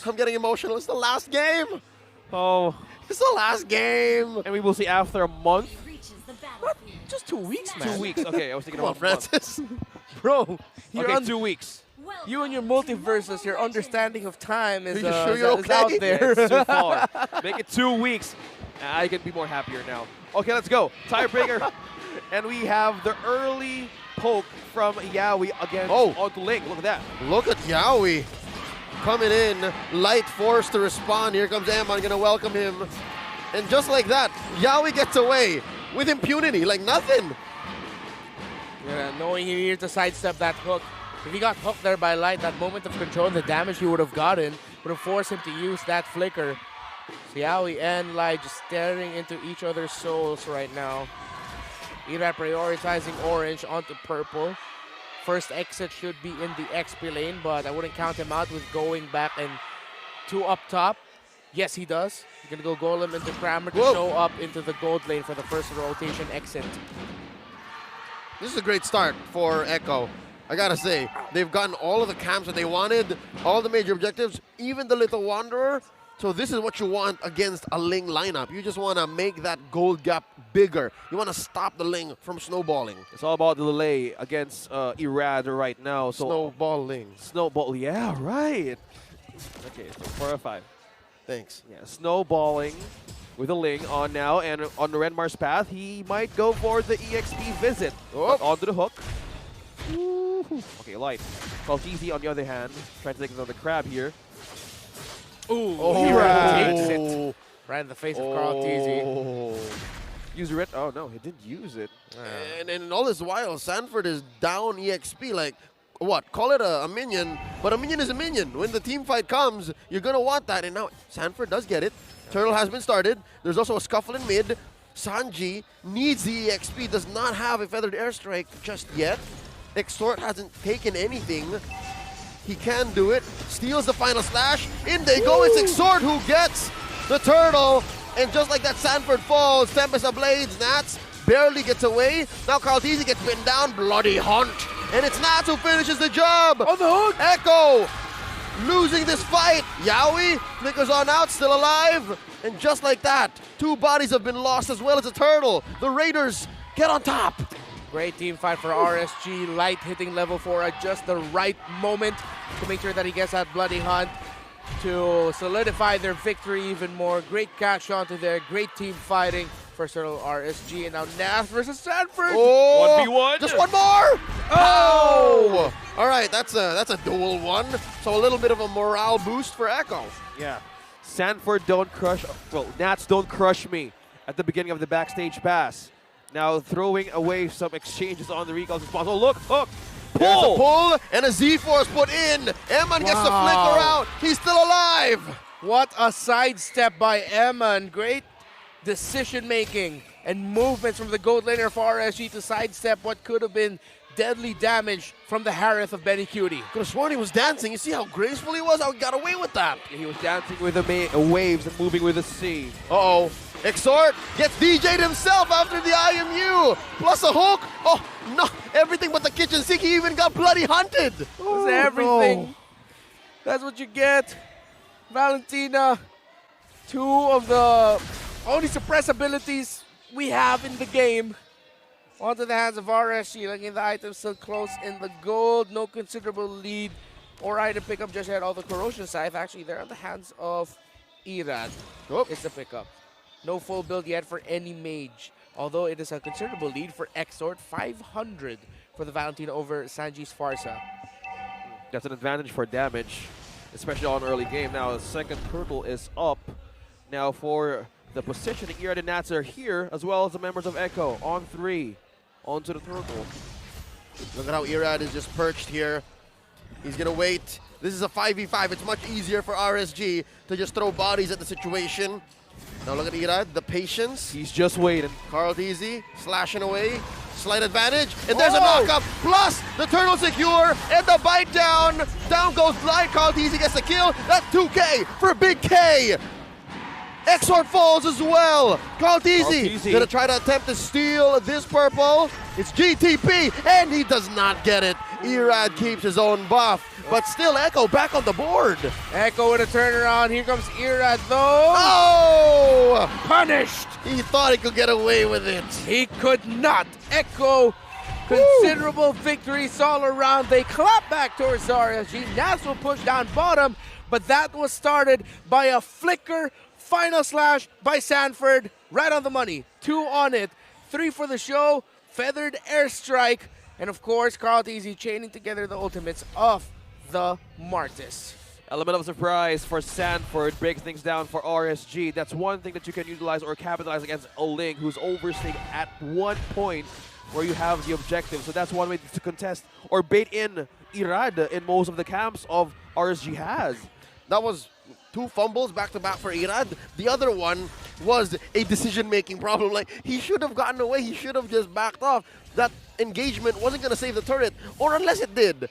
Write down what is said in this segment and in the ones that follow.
I'm getting emotional. It's the last game. Oh, It's the last game. and we will see after a month. Just 2 weeks, man. 2 weeks. Okay, I was thinking Come on, about a month. Francis. Bro, you're Okay, 2 weeks. you and your multiverses, your understanding of time is, Are you sure you're is out okay? there. It's too far. Make it 2 weeks. I can be more happier now. Okay, let's go. Tiebreaker. And we have the early poke from Yaoi against onto Ling. Look at that. Look at Yaoi coming in. Light forced to respond. Here comes Amon, gonna welcome him. And just like that, Yaoi gets away with impunity, like nothing. Yeah, knowing he needed to sidestep that hook. If he got hooked there by Light, that moment of control and the damage he would have gotten would have forced him to use that flicker. So Yaoi and Light just staring into each other's souls right now. Irad prioritizing orange onto purple. First exit should be in the XP lane, but I wouldn't count him out with going back and 2 up top. Yes, he does. He's going to go Golem into Kramer to show up into the gold lane for the first rotation exit. This is a great start for Echo. I gotta say, they've gotten all of the camps that they wanted, all the major objectives, even the Little Wanderer. So this is what you want against a Ling lineup. You just want to make that gold gap bigger. You want to stop the Ling from snowballing. It's all about the delay against Irad right now. So Snowballing. Snowball, yeah, right. Okay, so 4 or 5. Thanks. Yeah, snowballing with a Ling on now, and on the Renmar's path, he might go for the EXP visit. But onto the hook. Ooh. Okay, Light. Faltizi, on the other hand, trying to take another crab here. Ooh, Irad. takes it. Right in the face of Carl Tizzy. Use it. Oh, no, he didn't use it. And all this while, Sanford is down EXP. Like, what? Call it a minion, but a minion is a minion. When the team fight comes, you're going to want that. And now Sanford does get it. Turtle has been started. There's also a scuffle in mid. Sanji needs the EXP, does not have a feathered airstrike just yet. Extort hasn't taken anything. He can do it. Steals the final slash. In they go. It's Extort who gets the turtle. And just like that, Sanford falls. Tempest of Blades. Nats barely gets away. Now Carl Tizzy gets pinned down. Bloody hunt. And it's Nats who finishes the job. On the hook. Echo losing this fight. Yaoi flickers on out, still alive. And just like that, 2 bodies have been lost as well as a turtle. The Raiders get on top. Great team fight for RSG. Light hitting level 4 at just the right moment to make sure that he gets that bloody hunt to solidify their victory even more. Great catch onto there. Great team fighting. First turtle RSG, and now Nas versus Sanford. Oh, 1v1. Just one more. Oh! All right, that's a dual one. So a little bit of a morale boost for Echo. Yeah. Sanford don't crush, well, Nats don't crush me at the beginning of the backstage pass. Now throwing away some exchanges on the recall response. Oh, look, hook, There's a pull. pull and a Z-Force put in. Eman gets the flicker out. He's still alive. What a sidestep by Eman. Great decision making and movements from the gold laner for RSG to sidestep what could have been deadly damage from the Harith of Benny Cutie. Could have sworn he was dancing. You see how graceful he was? How he got away with that. He was dancing with the waves and moving with the sea. Uh-oh. Exort gets DJ'd himself after the IMU. Plus a hook. Oh, no. Everything but the kitchen sink. He even got bloody hunted. That's everything. That's what you get. Valentina, 2 of the only suppress abilities we have in the game. Onto the hands of RSG, looking at the items still close in the gold. No considerable lead or item pickup just yet. All the corrosion scythe, actually, they're on the hands of Irad. It's the pickup. No full build yet for any mage, although it is a considerable lead for Exort. 500 for the Valentina over Sanji's Farsa. That's an advantage for damage, especially on early game. Now the second turtle is up. Now for the position, Irad and Nats are here, as well as the members of Echo on 3. Onto the turtle. Look at how Irad is just perched here. He's going to wait. This is a 5v5. It's much easier for RSG to just throw bodies at the situation. Now look at Irad, the patience. He's just waiting. Carl Tizzy slashing away. Slight advantage. And there's a knockup. Plus the turtle secure and the bite down. Down goes Blind. Carl Tizzy gets the kill. That's 2K for Big K. Exort falls as well. Carl Tizzy gonna try to attempt to steal this purple. It's GTP, and he does not get it. Irad keeps his own buff. but still Echo back on the board. Echo with a turnaround. Here comes Irad though. Oh! Punished. He thought he could get away with it. He could not. Echo, considerable victories all around. They clap back towards RSG. Nats will push down bottom, but that was started by a flicker final slash by Sanford. Right on the money. 2 on it. 3 for the show. Feathered airstrike. And of course, Carl Teasy chaining together the ultimates of the Martis. Element of surprise for Sanford breaks things down for RSG. That's one thing that you can utilize or capitalize against Oling, who's overstaying at one point where you have the objective. So that's one way to contest or bait in Irad in most of the camps of RSG has. That was 2 fumbles back-to-back for Irad. The other one was a decision-making problem. Like, he should have gotten away. He should have just backed off. That engagement wasn't going to save the turret, or unless it did.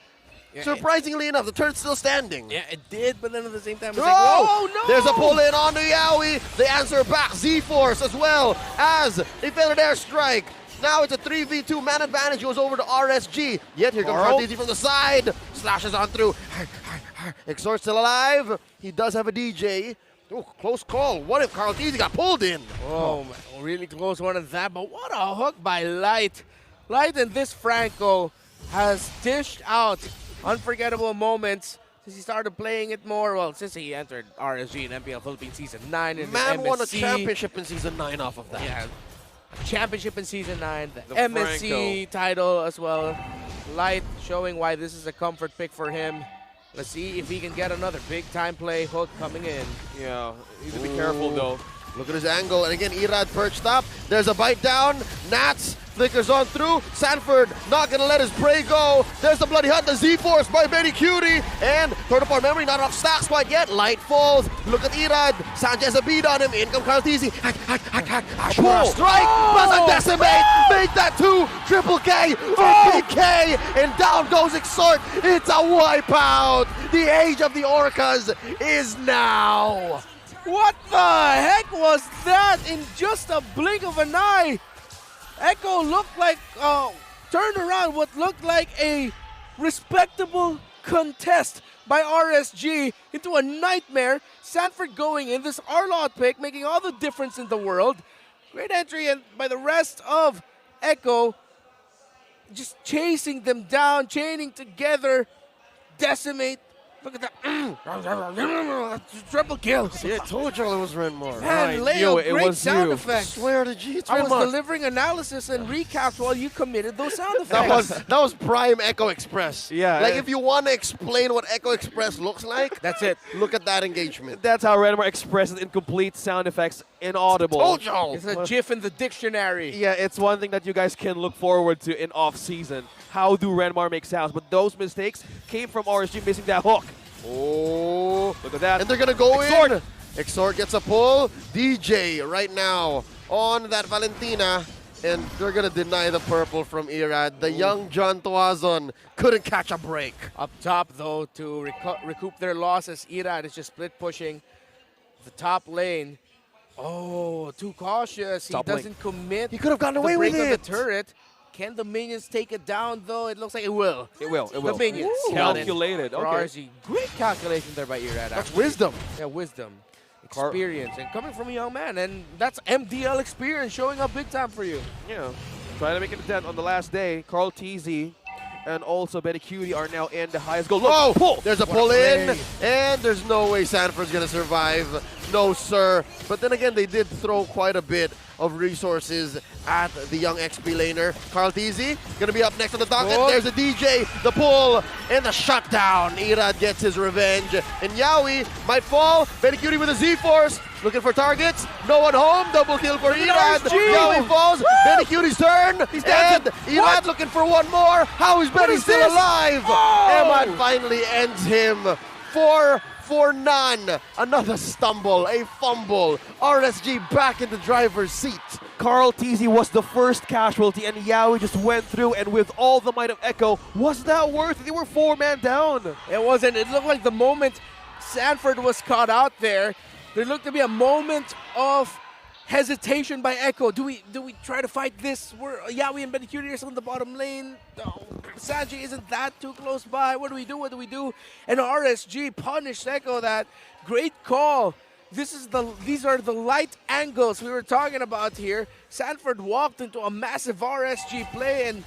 Yeah, Surprisingly enough, the turret's still standing. Yeah, it did, but then at the same time, it's No! like, oh no! There's a pull-in on the Yowie. They answer back. Z-Force as well as a feathered airstrike. Now it's a 3v2. Man advantage goes over to RSG. Yet here comes Carl. Carl Teasy from the side. Slashes on through. Exort still alive. He does have a DJ. Oh, close call. What if Carl Teasy got pulled in? Oh, man, really close one of that, but what a hook by Light. Light and this Franco has dished out unforgettable moments since he started playing it more. Well, since he entered RSG and MPL Philippines Season 9 in Man the MSC. won a championship in Season 9 off of that. Yeah, a championship in Season 9, the The MSC title as well. Light showing why this is a comfort pick for him. Let's see if he can get another big-time play hook coming in. Yeah, need to be careful though. Look at his angle. And again, Irad perched up. There's a bite down. Nats flickers on through. Sanford not going to let his prey go. There's the bloody hunt. The Z-Force by Betty Cutie. And third apart memory, not enough stacks quite yet. Light falls. Look at Irad. Sanchez a beat on him. In comes Carl Teasy. Pull. Strike. Doesn't decimate. Make that 2. Triple K for Big K. And down goes Exort. It's a wipeout. The age of the Orcas is now. What the heck was that in just a blink of an eye? Echo looked like, turned around what looked like a respectable contest by RSG into a nightmare. Sanford going in, this Arlott pick making all the difference in the world. Great entry and by the rest of Echo, just chasing them down, chaining together, decimate. Look at that. Triple kill. See, I told y'all it was Renmar. Man, I Leo, knew it. It great was sound you. effects. Swear to G, it's I was Renmar. delivering analysis and recaps while you committed those sound effects. That was prime Echo Express. Yeah, Like eh. if you want to explain what Echo Express looks like, That's it. look at that engagement. That's how Renmar expresses incomplete sound effects inaudible. Told y'all. It's a GIF in the dictionary. Yeah, it's one thing that you guys can look forward to in off-season. How do Renmar make sounds? But those mistakes came from RSG missing that hook. Oh, Look at that. and they're gonna go Exort. in. Exort gets a pull. DJ right now on that Valentina, and they're gonna deny the purple from Irad. The young John Tuazon couldn't catch a break. Up top, though, to recoup their losses, Irad is just split pushing the top lane. Oh, too cautious. Top he lane. doesn't commit. He could have gotten the away with break it. of the turret. Can the minions take it down, though? It looks like it will. It will. It will. The minions. Ooh. got it Calculated. for Okay. RSG. Great calculation there by Irad. That's actually. wisdom. Yeah, wisdom, Car- experience, and coming from a young man. And that's MDL experience showing up big time for you. Yeah. Trying to make it a dent on the last day. Carl Teasy and also Betty Cutie are now in the highest goal. Look, Oh, pull. there's a What a pull in, play. and there's no way Sanford's gonna survive. No, sir. But then again, they did throw quite a bit of resources at the young XP laner. Carl Teasy gonna be up next on the docket. Good. There's a DJ, the pull, and the shutdown. Irad gets his revenge, and Yowie might fall. Betty Cutie with a Z-Force, looking for targets. No one home. Double kill for Irad. RSG. Yowie falls. Betty Cutie's turn, and dancing. Irad looking for one more. How is Betty is still this? alive? Oh! Emad finally ends him. 4 for none. Another stumble, a fumble. RSG back in the driver's seat. Carl Teasy was the first casualty, and Yowie just went through, and with all the might of Echo, was that worth it? They were 4-man down. It wasn't. It looked like the moment Sanford was caught out there, there looked to be a moment of hesitation by Echo. Do we try to fight this? We're Yowie and Betty Cutie are still in the bottom lane. Oh, Sanji isn't that too close by. What do we do? What do we do? And RSG punished Echo that. Great call. These are the light angles we were talking about here. Sanford walked into a massive RSG play and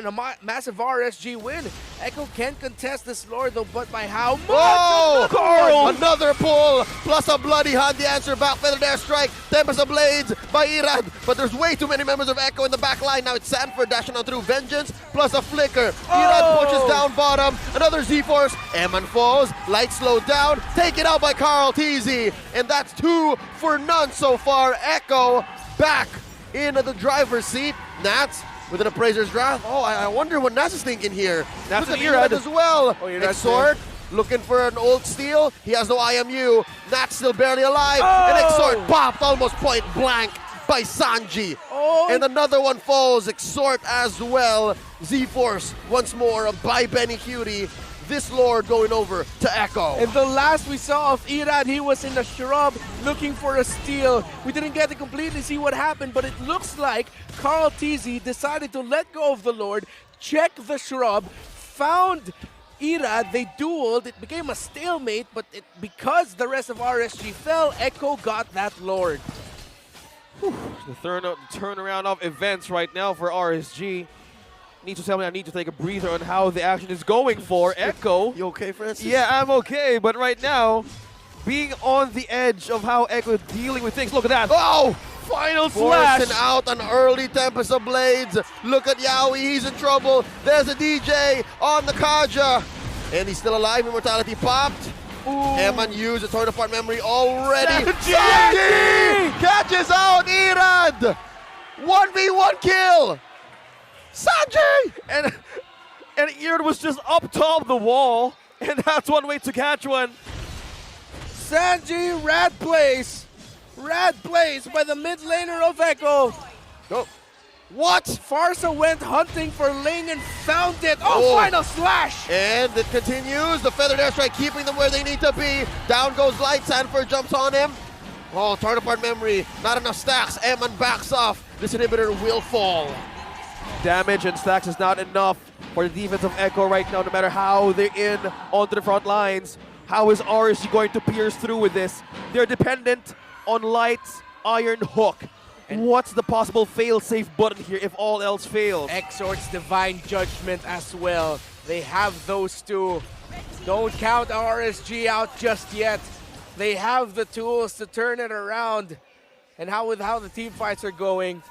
a massive RSG win. Echo can contest this Lord though, but by how much? Oh, Carl! another pull, plus a bloody hand. The answer back, feathered air strike, Tempest of Blades by Irad. But there's way too many members of Echo in the back line. Now it's Sanford dashing on through Vengeance, plus a flicker. Irad pushes down bottom, another Z-Force. Eman falls, light slowed down, taken out by Carl Teasy. And that's 2 for none so far. Echo back into the driver's seat. Nats with an Appraiser's Wrath. Oh, I wonder what Nats is thinking here. Nats Look at and Irad. Irad as well. Oh, Irad's Exort looking for an old steal. He has no IMU. Nats still barely alive. And Exort popped almost point blank by Sanji. Oh. And another one falls. Exort as well. Z-Force once more by Benny Cutie. This Lord going over to Echo. And the last we saw of Irad, he was in the shrub looking for a steal. We didn't get to completely see what happened, but it looks like Carl Teasy decided to let go of the Lord, check the shrub, found Irad, they dueled, it became a stalemate, but because the rest of RSG fell, Echo got that Lord. The turnaround of events right now for RSG. Need to tell me I need to take a breather on how the action is going for Echo. You okay, Francis? Yeah, I'm okay, but right now, being on the edge of how Echo is dealing with things. Look at that. Oh! Final slash. Forcing out an early Tempest of Blades. Look at Yaoi, he's in trouble. There's a DJ on the Kaja. And he's still alive, Immortality popped. Eman used a torn apart memory already. Sanji! Catches out Irad! 1v1 kill! Sanji! And Irad was just up top the wall, and that's one way to catch one. Sanji, Rad Place by the mid laner of Echo. Oh. What? Farsa went hunting for Ling and found it. Oh, final slash! And it continues. The feathered airstrike keeping them where they need to be. Down goes Light. Sanford jumps on him. Oh, torn apart memory. Not enough stacks. Eman backs off. This inhibitor will fall. Damage and stacks is not enough for the defense of Echo right now, no matter how they're in onto the front lines. How is RSG going to pierce through with this? They're dependent on Light's Iron Hook. And what's the possible fail-safe button here if all else fails? Exort's Divine Judgment as well. They have those two. Don't count RSG out just yet. They have the tools to turn it around. And with how the team fights are going,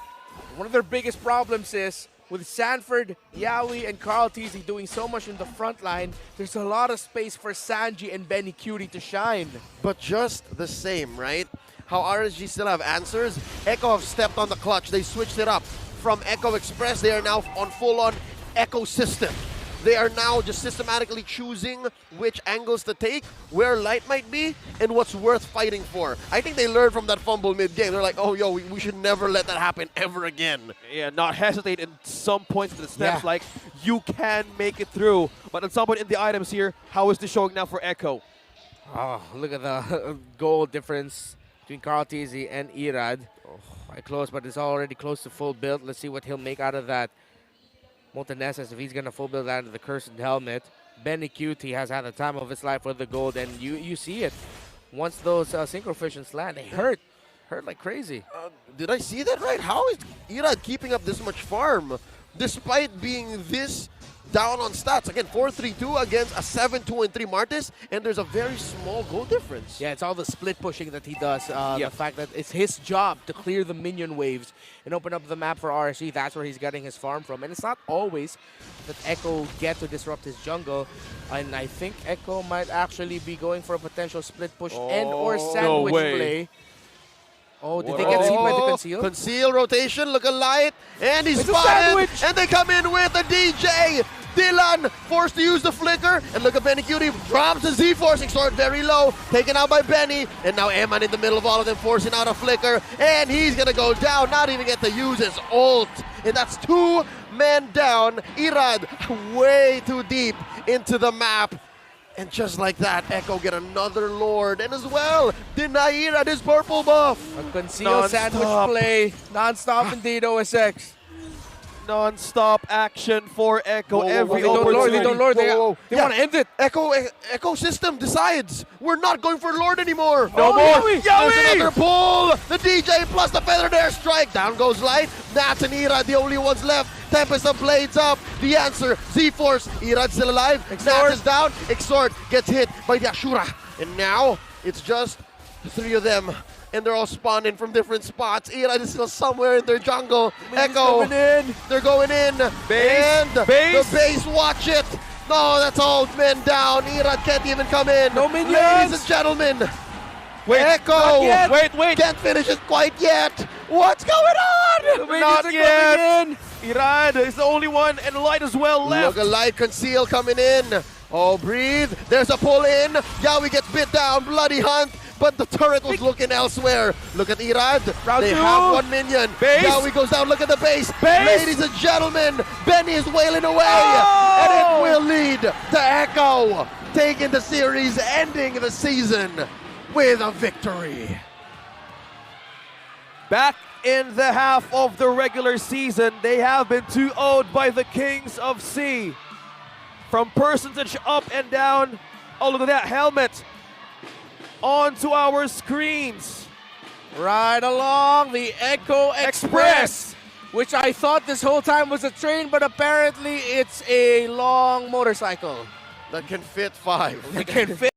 one of their biggest problems is with Sanford, Yaoi, and Carl Teasy doing so much in the front line, there's a lot of space for Sanji and Benny Cutie to shine. But just the same, right? How RSG still have answers. Echo have stepped on the clutch. They switched it up. From Echo Express, they are now on full-on Echo system. They are now just systematically choosing which angles to take, where Light might be, and what's worth fighting for. I think they learned from that fumble mid-game. They're like, oh, yo, we should never let that happen ever again. Yeah, not hesitate in some points of the steps, like you can make it through. But at some point in the items here, how is this showing now for Echo? Oh, look at the goal difference between Carl Teasy and Irad. Quite close, but it's already close to full build. Let's see what he'll make out of that. Montanesas, if he's going to full build out of the Cursed Helmet. Benny Cutie has had the time of his life with the gold, and you see it. Once those Synchro Fissions land, they hurt like crazy. Did I see that right? How is Irad keeping up this much farm despite being this down on stats? Again, 4-3-2 against a 7-2-3 Martis, and there's a very small goal difference. Yeah, it's all the split pushing that he does. The fact that it's his job to clear the minion waves and open up the map for RSG. That's where he's getting his farm from. And it's not always that Echo get to disrupt his jungle. And I think Echo might actually be going for a potential split push and or sandwich play. Oh, did they get seen by the conceal? Conceal rotation, look at Light, and he's It's a spotted, sandwich! and they come in with a DJ. Dylan forced to use the flicker, and look at Benny Cutie, drops the Z-Forcing sword very low, taken out by Benny, and now Eman in the middle of all of them forcing out a flicker, and he's gonna go down, not even get to use his ult, and that's 2 men down. Irad way too deep into the map. And just like that, Echo get another Lord, and as well, deny Irad his purple buff. A concealed sandwich play. Non-stop indeed, OSX. Non-stop action for Echo. Whoa, whoa, Every They don't lord, opportunity. they don't lord. They, Whoa, whoa, whoa. they Yeah. want to end it. Echo system decides we're not going for Lord anymore. No more. Yowie! There's another pull. The DJ plus the feathered airstrike. Down goes Light. Nats and Irad, the only ones left. Tempest of Blades up. The answer, Z-Force. Irad still alive. Nats is down. Exhort gets hit by the Ashura. And now it's just the three of them. And they're all spawning from different spots. Irad is still somewhere in their jungle. Echo, Coming in. they're going in. Base, And base. the base, watch it. No, that's all men down. Irad can't even come in. No minions. Ladies and gentlemen, Wait, Echo not yet. Wait. can't finish it quite yet. What's going on? The minions Not are yet. coming in. Irad is the only one, and Light as well left. Look at Light Conceal coming in. Oh, breathe. There's a pull in. Yowie gets bit down. Bloody Hunt. But the turret was looking elsewhere. Look at Irad. Round They two. have one minion. Base. Yowie goes down. Look at the base. Base. Ladies and gentlemen, Benny is wailing away. Oh. And it will lead to Echo taking the series, ending the season with a victory. Back in the half of the regular season, they have been 2-0'd by the Kings of Sea. From percentage up and down, oh look at that helmet, onto our screens. Right along the Echo Express, which I thought this whole time was a train, but apparently it's a long motorcycle. That can fit 5. It can fit